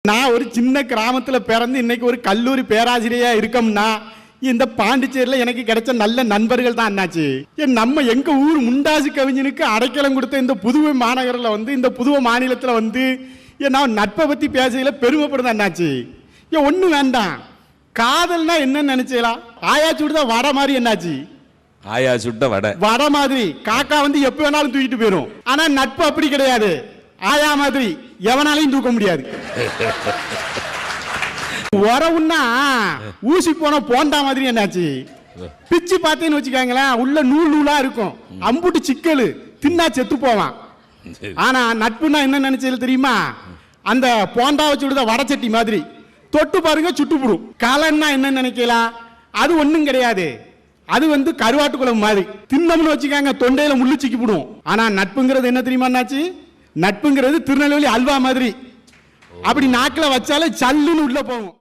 நான் ஒரு சின்ன கிராமத்துல பிறந்து இன்னைக்கு ஒரு கல்லூரி பேராசிரியரா இருக்கோம்னா இந்த பாண்டிச்சேரியில எனக்கு கிடைச்ச நல்ல நண்பர்கள் தான் அண்ணாச்சி. நம்ம எங்க ஊர் முண்டாசு கவிஞனுக்கு அடைக்கலம் கொடுத்த இந்த புதுவை மாநகரில் இந்த புதுவை மாநிலத்தில் நான் நட்பை பத்தி பேசையில பெருமைப்படுது அண்ணாச்சி. ஒண்ணு வேண்டாம், காதல்னா என்னன்னு நினைச்சலாம், ஆயா சுடுதான் வட மாதிரி என்னாச்சு, ஆயா சுட்ட வட மாதிரி காக்கா எப்ப வேணாலும் தூக்கிட்டு போயிடும். ஆனா நட்பு அப்படி கிடையாது, ஆயா மாதிரி எவனாலையும் தூக்க முடியாது. உறவுன்னா ஊசி போன போண்டா மாதிரி என்னாச்சு, பிச்சு பார்த்தேன்னு வச்சுக்காங்களேன், உள்ள நூல் நூலா இருக்கும், அம்புட்டு சிக்கலு, தின்னா செத்து போவான். ஆனா நட்புன்னா என்ன நினைச்சது தெரியுமா, அந்த போண்டா வச்சு விடுத வடச்சட்டி மாதிரி தொட்டு பாருங்க சுட்டுப்புடும். கலன்னா என்ன நினைக்கலாம், அது ஒண்ணும் கிடையாது, அது கருவாட்டு குழம்பு மாதிரி தின்னம்னு வச்சுக்காங்க தொண்டையில முள்ளு சிக்கி போடும். ஆனா நட்புங்கிறது என்ன தெரியுமா என்னாச்சு, நட்புங்கிறது திருநெல்வேலி அல்வா மாதிரி, அப்படி நாக்கில வச்சாலே சல்லுன்னு உள்ள போகும்.